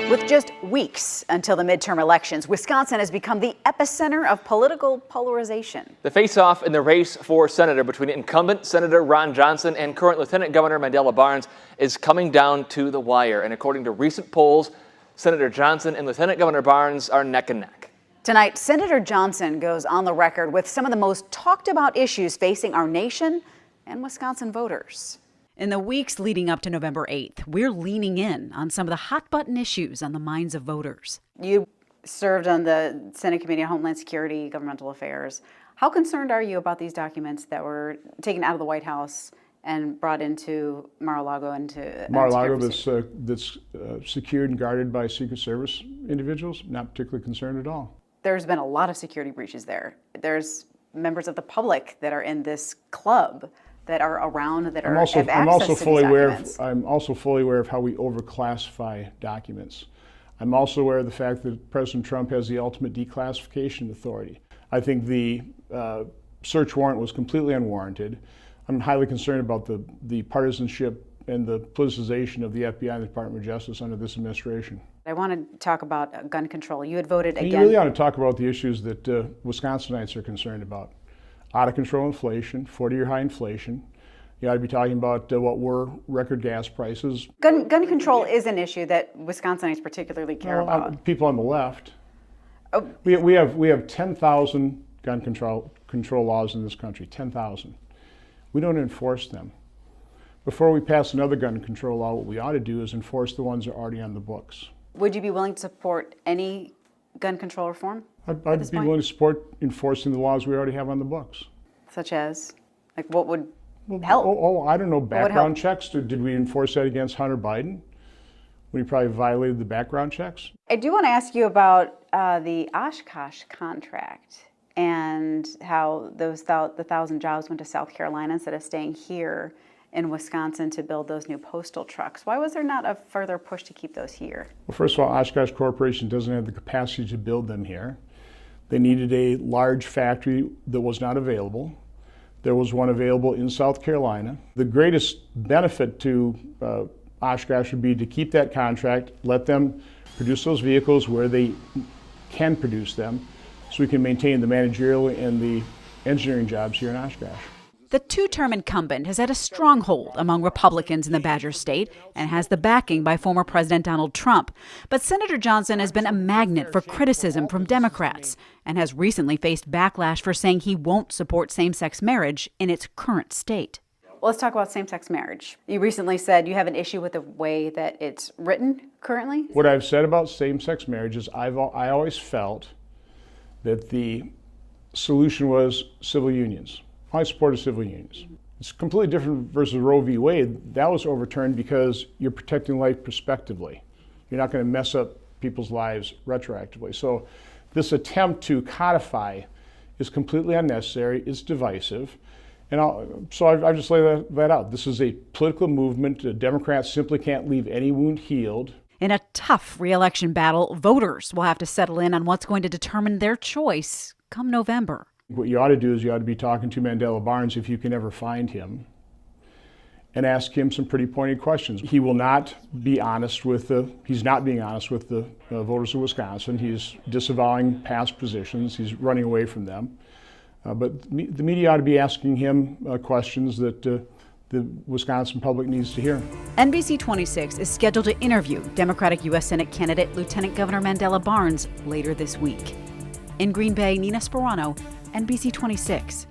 With just weeks until the midterm elections, Wisconsin has become the epicenter of political polarization. The face-off in the race for senator between incumbent Senator Ron Johnson and current Lieutenant Governor Mandela Barnes is coming down to the wire. And according to recent polls, Senator Johnson and Lieutenant Governor Barnes are neck and neck. Tonight, Senator Johnson goes on the record with some of the most talked about issues facing our nation and Wisconsin voters. In the weeks leading up to November 8th, we're leaning in on some of the hot-button issues on the minds of voters. You served on the Senate Committee on Homeland Security, Governmental Affairs. How concerned are you about these documents that were taken out of the White House and brought into Mar-a-Lago Mar-a-Lago that's secured and guarded by Secret Service individuals? Not particularly concerned at all. There's been a lot of security breaches there. There's members of the public that are in this club that are around, that have access to these documents. I'm also fully aware of how we overclassify documents. I'm also aware of the fact that President Trump has the ultimate declassification authority. I think the search warrant was completely unwarranted. I'm highly concerned about the partisanship and the politicization of the FBI and the Department of Justice under this administration. I want to talk about gun control. You had voted again. You really ought to talk about the issues that Wisconsinites are concerned about. Out of control inflation, 40-year high inflation. You ought to be talking about what were record gas prices. Gun control is an issue that Wisconsinites particularly care about. People on the left. Oh. We have 10,000 gun control laws in this country, 10,000. We don't enforce them. Before we pass another gun control law, what we ought to do is enforce the ones that are already on the books. Would you be willing to support any gun control reform? I'd be willing to support enforcing the laws we already have on the books. Such as? Like what would help? I don't know, background checks. Did we enforce that against Hunter Biden when he probably violated the background checks? I do want to ask you about the Oshkosh contract and how the 1,000 jobs went to South Carolina instead of staying here in Wisconsin to build those new postal trucks. Why was there not a further push to keep those here? Well, first of all, Oshkosh Corporation doesn't have the capacity to build them here. They needed a large factory that was not available. There was one available in South Carolina. The greatest benefit to Oshkosh would be to keep that contract, let them produce those vehicles where they can produce them, so we can maintain the managerial and the engineering jobs here in Oshkosh. The two-term incumbent has had a stronghold among Republicans in the Badger State and has the backing by former President Donald Trump. But Senator Johnson has been a magnet for criticism from Democrats and has recently faced backlash for saying he won't support same-sex marriage in its current state. Well, let's talk about same-sex marriage. You recently said you have an issue with the way that it's written currently. What I've said about same-sex marriage is I always felt that the solution was civil unions. I supported civil unions. It's completely different versus Roe v. Wade. That was overturned because you're protecting life prospectively. You're not going to mess up people's lives retroactively. So this attempt to codify is completely unnecessary. It's divisive. And I just lay that out. This is a political movement. Democrats simply can't leave any wound healed. In a tough re-election battle, voters will have to settle in on what's going to determine their choice come November. What you ought to do is you ought to be talking to Mandela Barnes, if you can ever find him, and ask him some pretty pointed questions. He will not be honest he's not being honest with the voters of Wisconsin. He's disavowing past positions. He's running away from them. But the media ought to be asking him questions that the Wisconsin public needs to hear. NBC 26 is scheduled to interview Democratic U.S. Senate candidate Lieutenant Governor Mandela Barnes later this week. In Green Bay, Nina Sperano, NBC 26.